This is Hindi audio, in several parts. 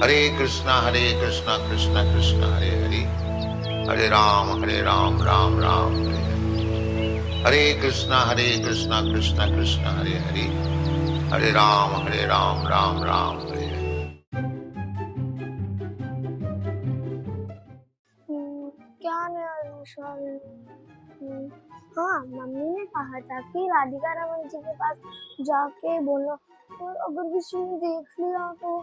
हरे कृष्णा कृष्णा कृष्णा हरे हरे, हरे राम राम राम हरे हरे। हरे कृष्णा कृष्णा कृष्णा हरे हरे, हरे राम राम राम हरे हरे। क्या नया विशाल? हाँ, मम्मी ने कहा था कि राधिका रमन जी के पास जाके बोलो, और अगर किसी ने देख लिया तो।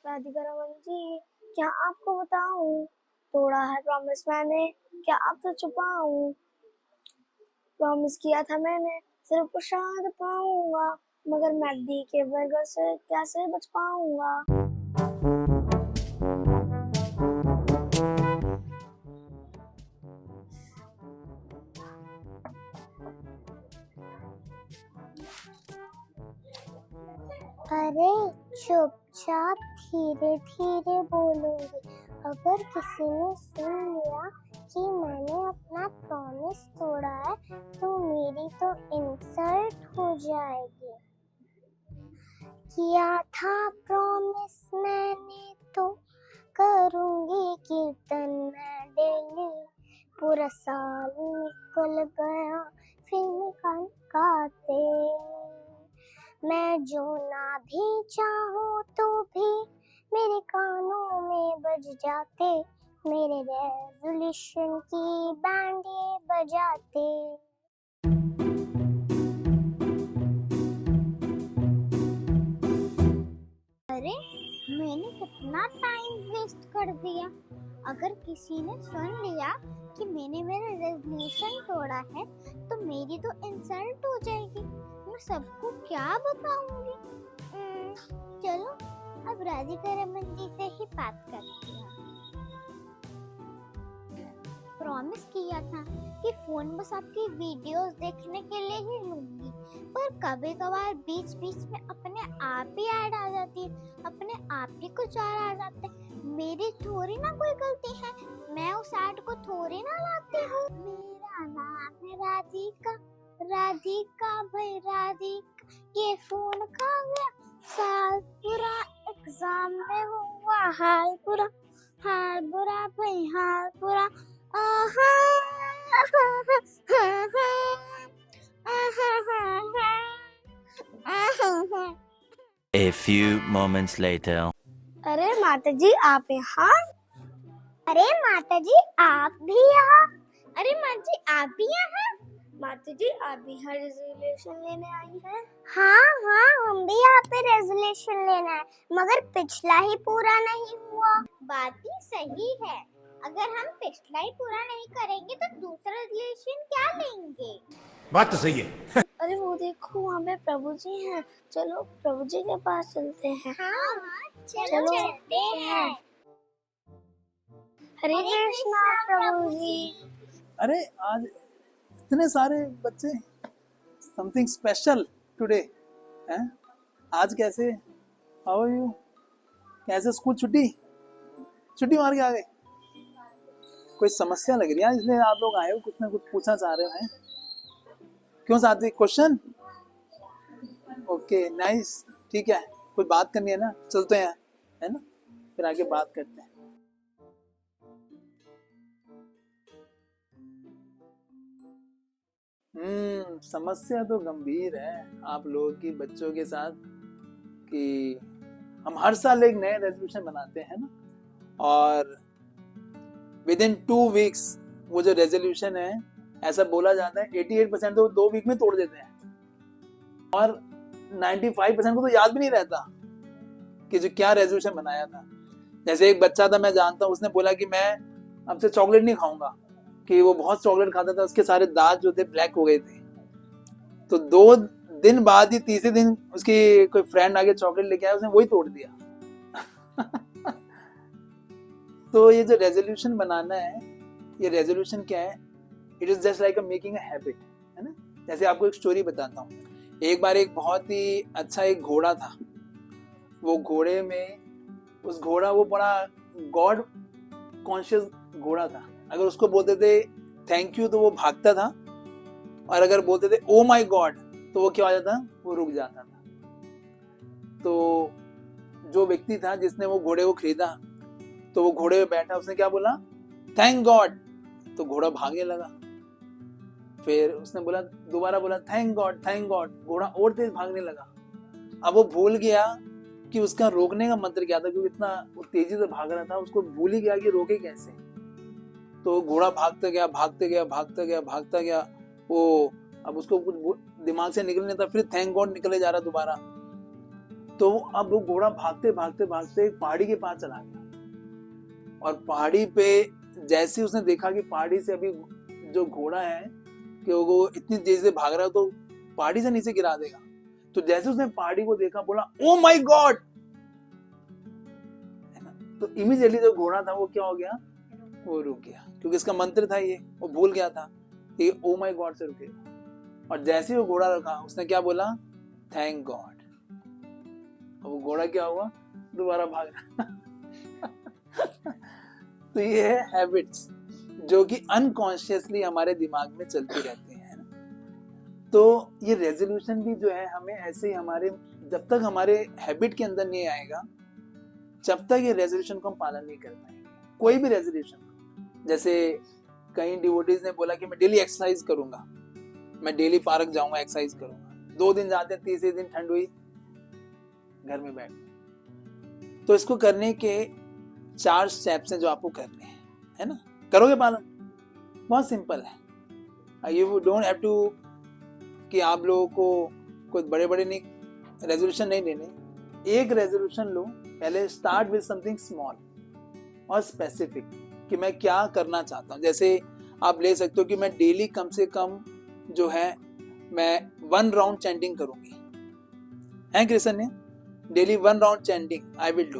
राधिका रमन जी, क्या आपको बताऊं? तोड़ा है प्रॉमिस मैंने, क्या आपसे छुपाऊं? प्रॉमिस किया था मैंने, सिर्फ प्रसाद पाऊंगा, मगर मैकडी के बर्गर से कैसे बच पाऊंगा? अरे चुपचाप धीरे धीरे बोलूंगी। अगर किसी ने सुन लिया कि मैंने अपना प्रॉमिस तोड़ा है तो मेरी तो इंसल्ट हो जाएगी। किया था प्रॉमिस मैंने तो करूंगी कीर्तन मैं डेली। पूरा साल निकल गया फिल्म गाते, मैं जो ना भी चाहूँ तो भी मेरे कानों में बज जाते, मेरे रेजोल्यूशन की बैंड ये बजाते। अरे मैंने कितना टाइम वेस्ट कर दिया। अगर किसी ने सुन लिया कि मैंने मेरा रेजोल्यूशन तोड़ा है तो मेरी तो इंसल्ट हो जाएगी। मैं सबको क्या बताऊंगी? चलो अब राधिका रमन जी से ही बात करती हूँ। प्रॉमिस किया था कि फोन बस आपकी वीडियोस देखने के लिए ही लूंगी, पर कभी कभार बीच बीच में अपने आप ही ऐड आ जाती है, अपने आप ही कुछ और आ जाते हैं। मेरी थोड़ी ना कोई गलती है, मैं उस ऐड को थोड़ी ना लाती हूँ। मेरा नाम है राधिका, राधिका भाई राधिका, ये फोन खा गया साल पूरा, एग्जाम में हुआ हाल बुरा, हाल बुरा भाई हाल बुरा। A few moments later. अरे माता जी आप यहाँ? अरे माता जी आप भी यहाँ? अरे माता जी आप भी यहाँ? माता जी आप भी यहाँ रेजोल्यूशन लेने आई हैं? हाँ हम भी यहाँ पे रेजोल्यूशन लेना है, मगर पिछला ही पूरा नहीं हुआ। बात ही सही है, अगर हम पिछला ही पूरा नहीं करेंगे तो दूसरा रेजोल्यूशन क्या लेंगे? बात तो सही है। अरे वो देखो वहाँ पे प्रभु जी हैं, चलो प्रभु जी के पास चलते हैं। हाँ चलो चलते हैं। हरे कृष्णा प्रभु जी। अरे आज इतने सारे बच्चे, समथिंग स्पेशल टुडे हैं। आज कैसे, हाउ आर यू? कैसे स्कूल छुट्टी मार के आ गए? कोई समस्या लग रही है इसलिए आप लोग आए हो, कुछ ना कुछ पूछना चाह रहे हैं। क्यों साथी, क्वेश्चन? ओके नाइस, ठीक है, कोई बात करनी है ना, चलते हैं, है ना, फिर आगे बात करते हैं। समस्या तो गंभीर है आप लोगों की बच्चों के साथ कि हम हर साल एक नए रेजोल्यूशन बनाते हैं ना, और विद इन 2 वीक्स वो जो रेजोल्यूशन है, ऐसा बोला जाता है 88% तो 2 वीक में तोड़ देते हैं, और 95% को तो याद भी नहीं रहता कि जो क्या रेजोल्यूशन बनाया था। जैसे एक बच्चा था, मैं जानता हूँ, उसने बोला कि मैं अब से चॉकलेट नहीं खाऊंगा, कि वो बहुत चॉकलेट खाता था, उसके सारे दांत जो थे ब्लैक हो गए थे। तो 2 दिन बाद ही तीसरे दिन उसकी कोई फ्रेंड आके चॉकलेट लेके आया, उसने वही तोड़ दिया। तो ये जो रेजोल्यूशन बनाना है, ये रेजोल्यूशन क्या है? It is just like making a habit, है ना। जैसे आपको एक स्टोरी बताता हूँ। एक बार एक बहुत ही अच्छा एक घोड़ा था। वो घोड़े में, उस घोड़ा वो बड़ा गॉड कॉन्शियस घोड़ा था। अगर उसको बोलते थे थैंक यू तो वो भागता था, और अगर बोलते थे ओ माय गॉड तो वो क्या हो जाता, वो रुक जाता था। तो जो व्यक्ति था जिसने वो घोड़े को खरीदा, तो वो घोड़े पे बैठा, उसने क्या बोला, थैंक गॉड, तो घोड़ा भागने लगा। फिर उसने बोला, दोबारा बोला थैंक गॉड, घोड़ा और तेज भागने लगा। अब वो भूल गया कि उसका रोकने का मंत्र क्या था, क्योंकि इतना वो तेजी से भाग रहा था, उसको भूल ही गया कि रोके कैसे। तो घोड़ा भागता गया। वो अब उसको कुछ दिमाग से निकल नहीं था, फिर थैंक गॉड निकले जा रहा दोबारा। तो अब वो घोड़ा भागते एक पहाड़ी के पास चला गया, और पहाड़ी पे जैसे उसने देखा कि पहाड़ी से अभी जो घोड़ा है कि वो इतनी तेजी से भाग रहा है तो पहाड़ी से नीचे गिरा देगा, तो जैसे उसने पहाड़ी को देखा बोला ओ माय गॉड, है ना। तो इमीडिएटली जो घोड़ा था वो क्या हो गया, वो रुक गया, क्योंकि इसका मंत्र था ये, वो भूल गया था कि ओ माय गॉड से रुकेगा। और जैसे ही वो घोड़ा रखा, उसने क्या बोला, थैंक गॉड। और वो घोड़ा क्या हुआ, दोबारा भाग रहा। तो ये है हैबिट्स जो कि अनकॉन्शियसली हमारे दिमाग में चलती रहती हैं। तो ये रेजोल्यूशन भी जो है हमें ऐसे ही हमारे, जब तक हमारे हैबिट के अंदर नहीं आएगा, जब तक ये रेजोल्यूशन को हम पालन नहीं कर पाएंगे। कोई भी रेजोल्यूशन, जैसे कई डिवोटीज ने बोला कि मैं डेली एक्सरसाइज करूंगा, मैं डेली पार्क जाऊंगा, एक्सरसाइज करूंगा। 2 दिन जाते, तीसरे दिन ठंड हुई, घर में बैठ। तो इसको करने के 4 स्टेप्स हैं जो आपको करने हैं, है ना। करोगे पालन? बहुत सिंपल है। यू डोंट हैव टू कि आप लोगों को कोई बड़े बड़े नहीं रेजोल्यूशन नहीं लेने। एक रेजोल्यूशन लो, पहले स्टार्ट विद समथिंग स्मॉल और स्पेसिफिक, कि मैं क्या करना चाहता हूँ। जैसे आप ले सकते हो कि मैं डेली कम से कम जो है मैं 1 राउंड चैंटिंग करूंगी, है कृष्ण ने, daily 1 round chanting I will do.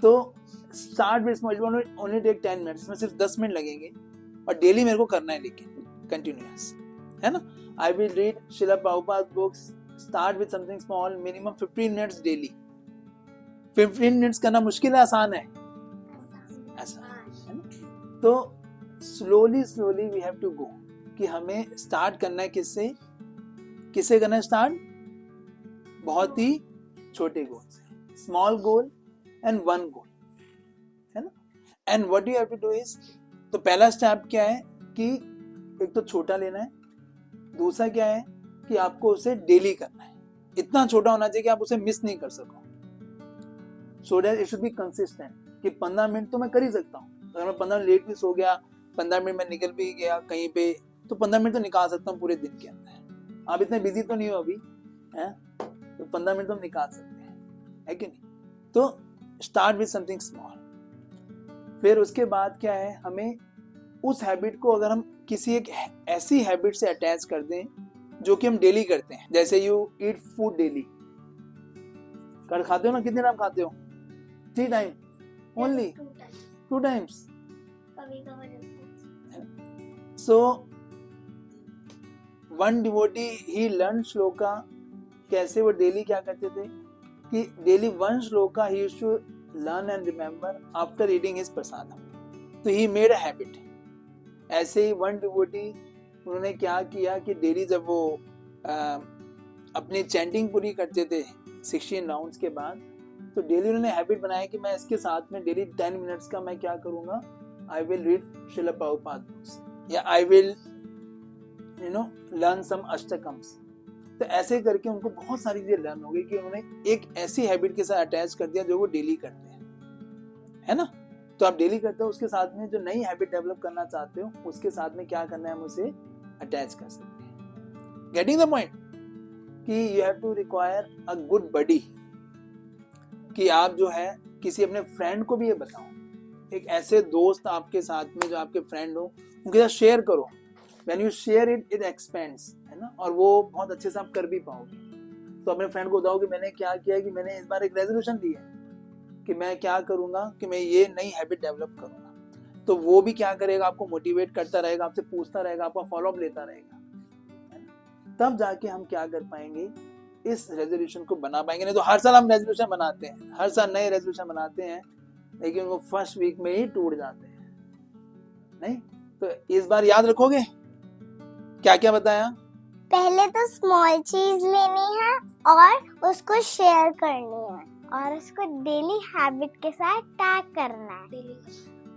तो start with small, only take 10 minutes, इसमें सिर्फ 10 मिनट लगेंगे और डेली मेरे को करना है, लेकिन कंटिन्यूअस, है ना। I will read Srila Prabhupada's books. Start with something small, minimum 15 minutes daily. 15 minutes करना मुश्किल है, आसान है? आसान है ना। तो slowly we have to go, कि हमें स्टार्ट करना है किससे करना है स्टार्ट? बहुत ही छोटे गोल से, स्मॉल गोल एंड 1 गोल, है ना। And what you have to do is, तो पहला स्टेप क्या है कि एक तो छोटा लेना है, दूसरा क्या है कि आपको उसे डेली करना है, इतना छोटा होना चाहिए कि आप उसे मिस नहीं कर सको। So that it should be consistent, कि 15 मिनट तो मैं कर ही सकता हूँ। अगर मैं 15 मिनट लेट भी सो गया, 15 मिनट में निकल भी गया कहीं पे, तो 15 मिनट तो निकाल सकता हूँ पूरे दिन के अंदर। आप इतने बिजी तो नहीं हो अभी, है, तो 15 मिनट तो हम निकाल सकते हैं, है कि नहीं। तो स्टार्ट विद समथिंग स्मॉल। फिर उसके बाद क्या है, हमें उस हैबिट को अगर हम किसी एक ऐसी हैबिट से अटैच कर दें जो कि हम डेली करते हैं, जैसे यू ईट फूड डेली, कर खाते हो ना, कितने टाइम खाते हो? 3 time only, 2 times. So one devotee he learn shloka, कैसे वो डेली क्या करते थे कि daily 1 shloka he used to learn and remember after reading his prasadam. तो ही मेड अ हैबिट। ऐसे ही 1 डिवोटी, उन्होंने क्या किया कि डेली जब वो अपनी चैंटिंग पूरी करते थे 16 राउंड्स के बाद, तो डेली उन्होंने हैबिट बनाया कि मैं इसके साथ में डेली 10 मिनट्स का मैं क्या करूंगा, I will read Srila Prabhupada books, या आई विल लर्न सम अष्टकम्स। तो ऐसे करके उनको बहुत सारी चीजें लर्न हो गई कि उन्होंने एक ऐसी हैबिट के साथ अटैच कर दिया जो वो डेली करते हैं, है ना। तो आप डेली करते हो, उसके साथ में जो नई हैबिट डेवलप करना चाहते हो उसके साथ में क्या करना है, हम उसे अटैच कर सकते हैं। गेटिंग द पॉइंट, कि you have to require a good buddy, कि आप जो है किसी अपने फ्रेंड को भी ये बताओ, एक ऐसे दोस्त आपके साथ में जो आपके फ्रेंड हो, उनके साथ शेयर करो। When you share it, it expends, है ना, और वो बहुत अच्छे से आप कर भी पाओगे। तो अपने फ्रेंड को बताओ कि मैंने क्या किया है, कि मैंने इस बार एक रेजोल्यूशन ली है कि मैं क्या करूंगा, कि मैं ये नई हैबिट डेवलप करूंगा। तो वो भी क्या करेगा, आपको मोटिवेट करता रहेगा, आपसे पूछता रहेगा, आपका फॉलो अप लेता रहेगा, है ना। तब जाके हम क्या कर पाएंगे, इस रेजोल्यूशन को बना पाएंगे। नहीं तो हर साल हम रेजोल्यूशन बनाते हैं, हर साल नए रेजोल्यूशन बनाते हैं, लेकिन वो फर्स्ट वीक में ही टूट जाते हैं। नहीं तो इस बार याद रखोगे क्या क्या बताया? पहले तो स्मॉल चीज लेनी है और उसको शेयर करनी है, और उसको डेली हैबिट के साथ टैग करना है। डेली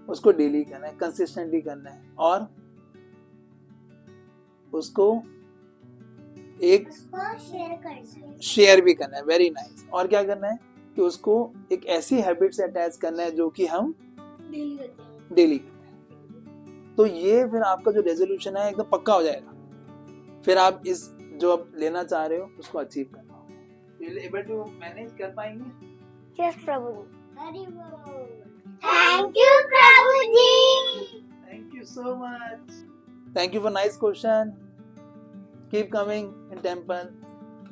उसको डेली करना है, कंसिस्टेंटली करना है, और उसको एक शेयर भी करना है। Very nice. और क्या करना है कि उसको एक ऐसी हैबिट से अटैच करना है जो कि हम डेली करते हैं। डेली करते हैं। तो ये फिर आपका जो रेजोल्यूशन है एकदम पक्का हो जाएगा। फिर आप इस जो आप लेना चाह रहे हो उसको अचीव कर पाओगे। एबल टू मैनेज कर पाएंगे। Yes Prabhu ji. Thank you Prabhu ji. Thank you so much. Thank you for nice question. Keep coming in temple.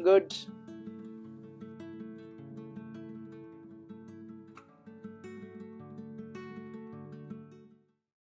Good.